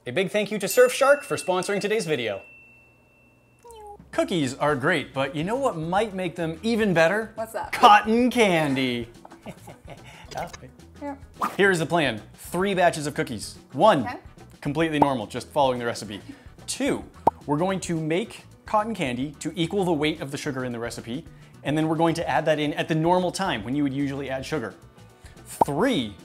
A big thank you to Surfshark for sponsoring today's video. Cookies are great, but you know what might make them even better? What's that? Cotton candy. Yeah. Here's the plan. 3 batches of cookies. 1, completely normal, just following the recipe. 2, we're going to make cotton candy to equal the weight of the sugar in the recipe, and then we're going to add that in at the normal time when you would usually add sugar. 3,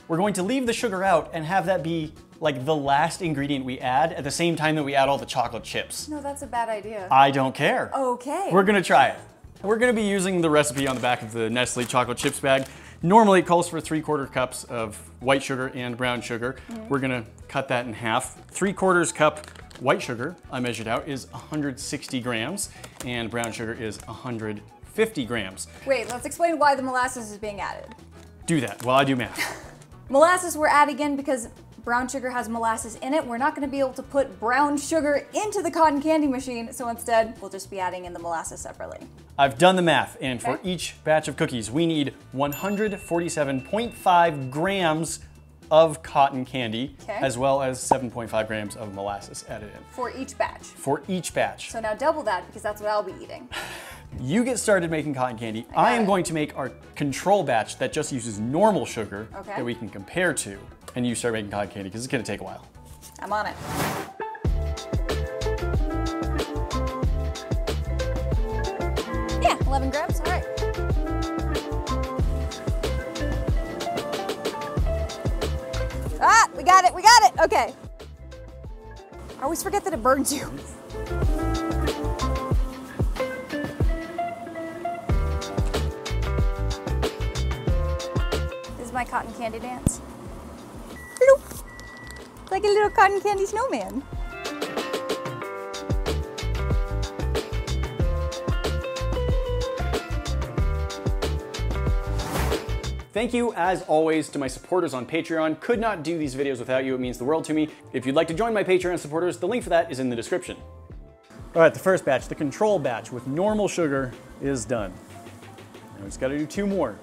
we're going to leave the sugar out and have that be like the last ingredient we add at the same time that we add all the chocolate chips. No, that's a bad idea. I don't care. Okay. We're gonna try it. We're gonna be using the recipe on the back of the Nestle chocolate chips bag. Normally it calls for 3/4 cups of white sugar and brown sugar. We're gonna cut that in half. 3/4 cup white sugar, I measured out, is 160 grams, and brown sugar is 150 grams. Wait, let's explain why the molasses is being added. Do that while I do math. Molasses we're adding in because brown sugar has molasses in it. We're not going to be able to put brown sugar into the cotton candy machine, so instead we'll just be adding in the molasses separately. I've done the math, and for each batch of cookies, we need 147.5 grams of cotton candy, as well as 7.5 grams of molasses added in. For each batch? For each batch. So now double that, because that's what I'll be eating. You get started making cotton candy. I am going to make our control batch that just uses normal sugar that we can compare to. And you start making cotton candy, because it's gonna take a while. I'm on it. Yeah, 11 grams, all right. Ah, we got it, okay. I always forget that it burns you. This is my cotton candy dance. Bloop. Like a little cotton candy snowman. Thank you, as always, to my supporters on Patreon. Could not do these videos without you. It means the world to me. If you'd like to join my Patreon supporters, the link for that is in the description. All right, the first batch, the control batch with normal sugar, is done. Now we just gotta do 2 more.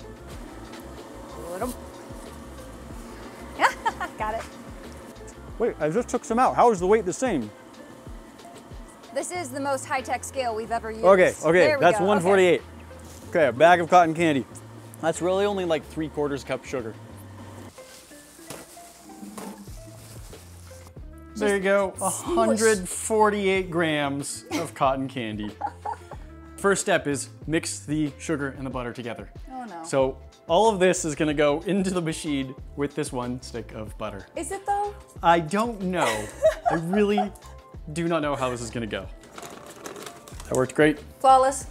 Got it. Wait, I just took some out. How is the weight the same? This is the most high-tech scale we've ever used. Okay, There we that's go. 148. Okay, a bag of cotton candy. That's really only like 3/4 cup sugar. There you go, 148 grams of cotton candy. First step is mix the sugar and the butter together. Oh no. So all of this is gonna go into the machine with this 1 stick of butter. Is it though? I don't know. I really do not know how this is gonna go. That worked great. Flawless.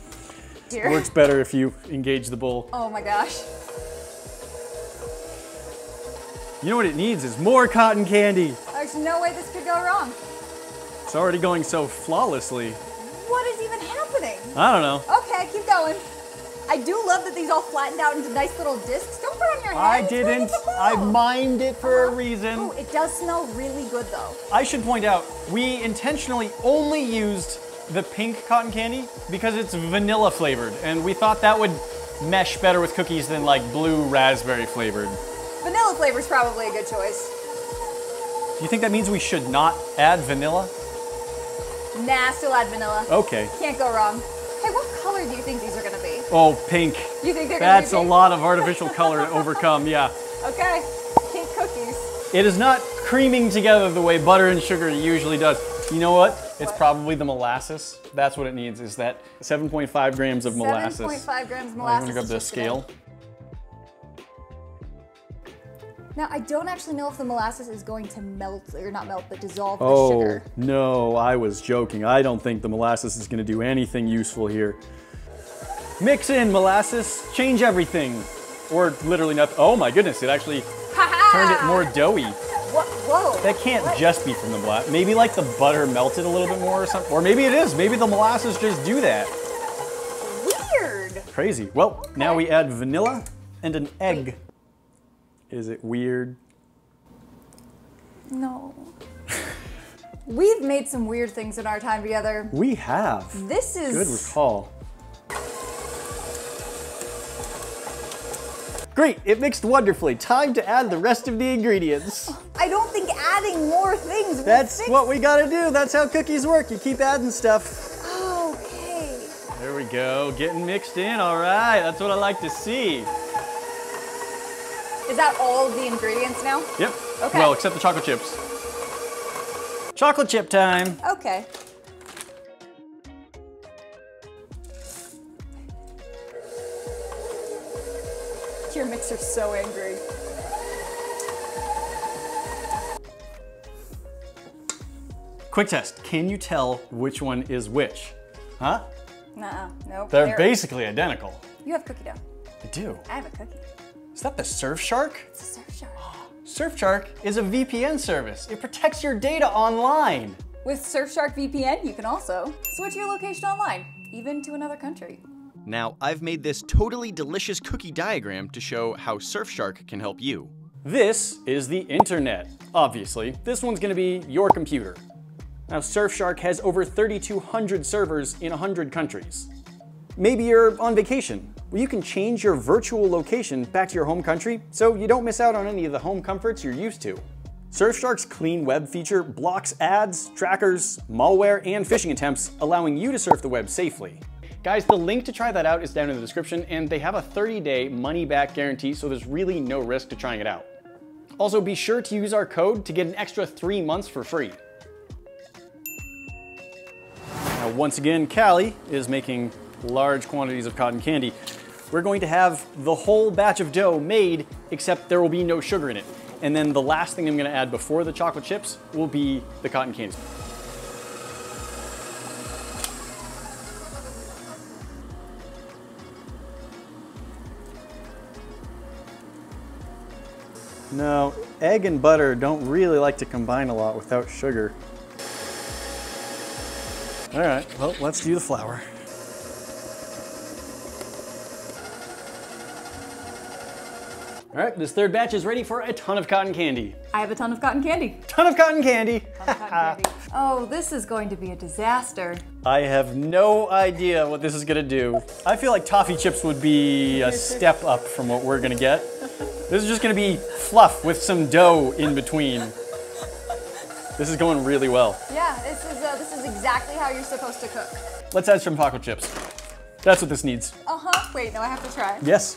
Dear. It works better if you engage the bowl. Oh my gosh. You know what it needs is more cotton candy. There's no way this could go wrong. It's already going so flawlessly. What is even happening? I don't know. Okay, keep going. I do love that these all flattened out into nice little discs. Don't put on your I hands. didn't. I mined it for a reason. Oh, it does smell really good though. I should point out, we intentionally only used the pink cotton candy because it's vanilla flavored, and we thought that would mesh better with cookies than like blue raspberry flavored. Vanilla flavor is probably a good choice. Do you think that means we should not add vanilla? Nah, still add vanilla. Okay. Can't go wrong. Hey, what color do you think these are gonna be? Oh, pink. You think they're That's gonna be a pink? lot of artificial color to overcome, yeah. Okay, pink cookies. It is not creaming together the way butter and sugar usually does. You know what? It's probably the molasses. That's what it needs, is that 7.5 grams of molasses. 7.5 grams of I'm molasses. gonna grab the scale. Now, I don't actually know if the molasses is going to melt, or not melt, but dissolve the Oh, sugar. no, I was joking. I don't think the molasses is gonna do anything useful here. Mix in molasses, change everything. Or literally nothing. Oh my goodness, it actually turned it more doughy. Whoa. That can't just be from the molasses. Maybe like the butter melted a little bit more or something. Or maybe it is. Maybe the molasses just do that. Weird. Crazy. Well, now we add vanilla and an egg. Wait. Is it weird? No. We've made some weird things in our time together. We have. This is... Good recall. Great, it mixed wonderfully. Time to add the rest of the ingredients. I I don't think adding more things will That's fix. what we gotta do. That's how cookies work. You keep adding stuff. Okay. There we go, getting mixed in. All right, that's what I like to see. Is that all of the ingredients now? Yep. Okay. Well, except the chocolate chips. Chocolate chip time. Okay. Your mixer's so angry. Quick test. Can you tell which one is which? Huh? Nuh-uh. Nope. They're basically identical. You have cookie dough. I do. I have a cookie. Is that the Surfshark? It's a Surfshark. Surfshark is a VPN service. It protects your data online. With Surfshark VPN, you can also switch your location online, even to another country. Now, I've made this totally delicious cookie diagram to show how Surfshark can help you. This is the internet. Obviously, this one's gonna be your computer. Now, Surfshark has over 3,200 servers in 100 countries. Maybe you're on vacation. Well, you can change your virtual location back to your home country so you don't miss out on any of the home comforts you're used to. Surfshark's Clean Web feature blocks ads, trackers, malware, and phishing attempts, allowing you to surf the web safely. Guys, the link to try that out is down in the description, and they have a 30-day money-back guarantee, so there's really no risk to trying it out. Also, be sure to use our code to get an extra 3 months for free. Now, once again, Callie is making large quantities of cotton candy. We're going to have the whole batch of dough made, except there will be no sugar in it. And then the last thing I'm gonna add before the chocolate chips will be the cotton candy. No, egg and butter don't really like to combine a lot without sugar. All right, well, let's do the flour. All right, this third batch is ready for a ton of cotton candy. I have a ton of cotton candy. Ton of cotton candy. Oh, this is going to be a disaster. I have no idea what this is gonna do. I feel like toffee chips would be a step up from what we're gonna get. This is just gonna be fluff with some dough in between. This is going really well. Yeah, this is exactly how you're supposed to cook. Let's add some chocolate chips. That's what this needs. Uh-huh. Wait, no, I have to try. Yes.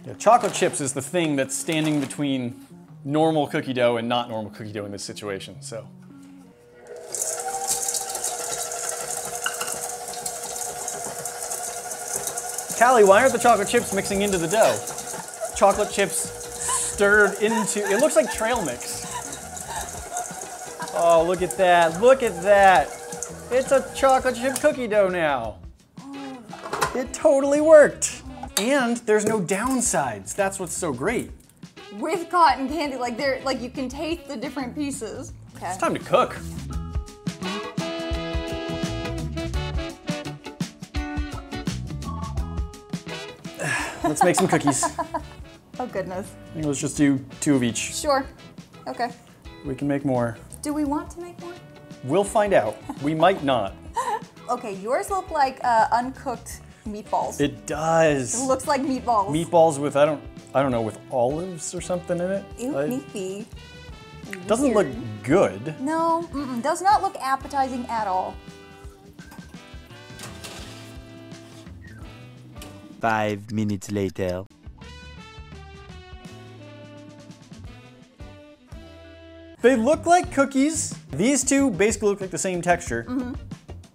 Yeah, chocolate chips is the thing that's standing between normal cookie dough and not normal cookie dough in this situation, so. Callie, why aren't the chocolate chips mixing into the dough? Chocolate chips stirred into, it looks like trail mix. Oh, look at that, look at that. It's a chocolate chip cookie dough now. It totally worked. And there's no downsides. That's what's so great. With cotton candy, like you can taste the different pieces. Okay. It's time to cook. Let's make some cookies. Oh goodness. Let's just do 2 of each. Sure. Okay. We can make more. Do we want to make more? We'll find out. We might not. Okay, yours look like uncooked meatballs. It does. It looks like meatballs. Meatballs with I don't know, with olives or something in it. Ew, meaty. Doesn't look good. No, does not look appetizing at all. 5 minutes later. They look like cookies. These two basically look like the same texture,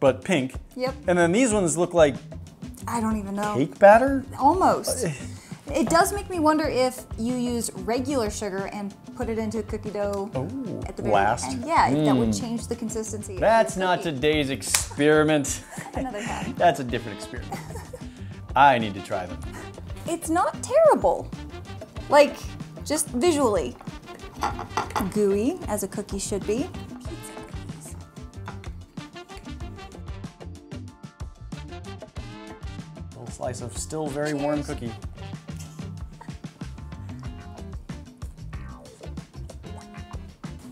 but pink. Yep. And then these ones look like I don't even know. cake batter? Almost. It does make me wonder if you use regular sugar and put it into cookie dough at the very last. end. Yeah, if that would change the consistency. That's of the not cookie. today's experiment. Another time. That's a different experiment. I need to try them. It's not terrible. Like, just visually. Gooey, as a cookie should be. Pizza cookies. A little slice of still very warm cookie.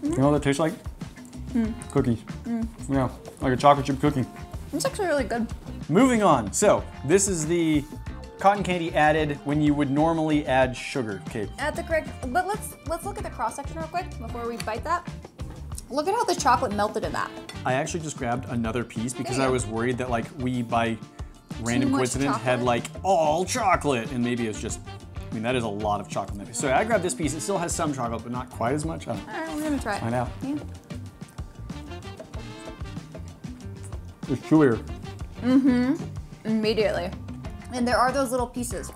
You know what that tastes like? Cookies. Yeah, like a chocolate chip cookie. It's actually really good. Moving on. So, this is the cotton candy added when you would normally add sugar. Okay. At the correct, but let's look at the cross section real quick before we bite that. Look at how the chocolate melted in that. I actually just grabbed another piece because There you I go. was worried that like we, by random much coincidence, had chocolate? like all chocolate, and maybe it's just, I mean, that is a lot of chocolate in that piece. So I grabbed this piece. It still has some chocolate, but not quite as much. I don't know. All right, we're gonna try it. Find out. Yeah. It's chewier. Immediately. And there are those little pieces.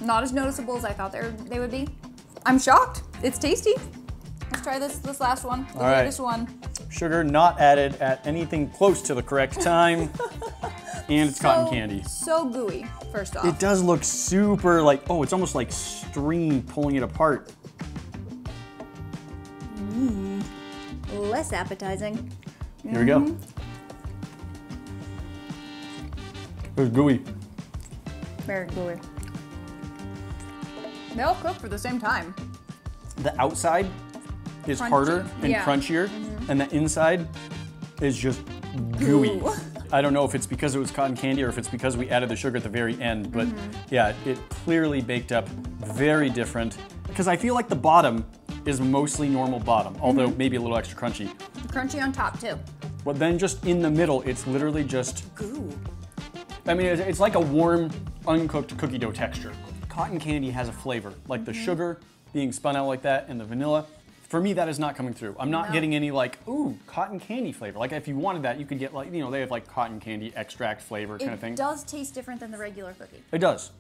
Not as noticeable as I thought they would be. I'm shocked. It's tasty. Let's try this last one. The All right. latest one. Sugar not added at anything close to the correct time. And it's cotton candy. So gooey, first off. It does look super like, oh, it's almost like string pulling it apart. Less appetizing. Here we go. It's gooey. Very gooey. They all cook for the same time. The outside is Crunchy. harder and Yeah. crunchier, and the inside is just gooey. Goo. I don't know if it's because it was cotton candy or if it's because we added the sugar at the very end, but yeah, it clearly baked up very different. Because I feel like the bottom is mostly normal bottom, although maybe a little extra crunchy. Crunchy on top too. But then just in the middle, it's literally just, Goo. I mean, it's like a warm, uncooked cookie dough texture. Cotton candy has a flavor, like the sugar being spun out like that and the vanilla. For me, that is not coming through. I'm not No. getting any like, ooh, cotton candy flavor. Like if you wanted that, you could get like, you know, they have like cotton candy extract flavor kind of thing. It does taste different than the regular cookie, It does.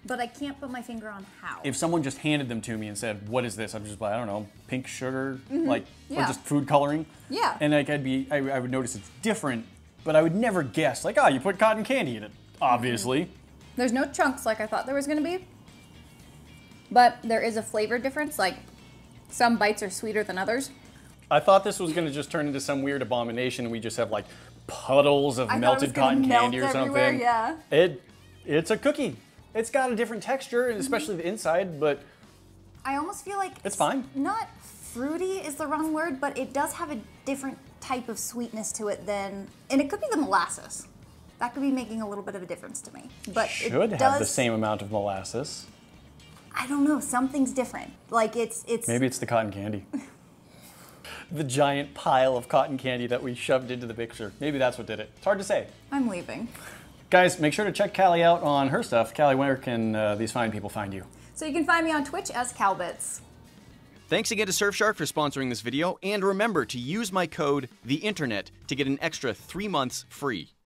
but I can't put my finger on how. If someone just handed them to me and said, what is this? I'm just like, I don't know, pink sugar, like, or Yeah. just food coloring. Yeah. And like I would notice it's different, but I would never guess, like, oh, you put cotton candy in it, obviously. There's no chunks like I thought there was gonna be, but there is a flavor difference. Like some bites are sweeter than others. I thought this was gonna just turn into some weird abomination and we just have like puddles of I thought it melted was gonna cotton melt candy or everywhere, something. yeah. It's a cookie. It's got a different texture, and especially the inside, but I almost feel like It's fine. Not fruity is the wrong word, but it does have a different type of sweetness to it than, and it could be the molasses. That could be making a little bit of a difference to me. But should it have does, the same amount of molasses. I don't know. Something's different. Like it's. Maybe it's the cotton candy. The giant pile of cotton candy that we shoved into the mixer. Maybe that's what did it. It's hard to say. I'm leaving. Guys, make sure to check Callie out on her stuff. Callie, where can these fine people find you? So you can find me on Twitch as Calbits. Thanks again to Surfshark for sponsoring this video, and remember to use my code THEINTERNET to get an extra 3 months free.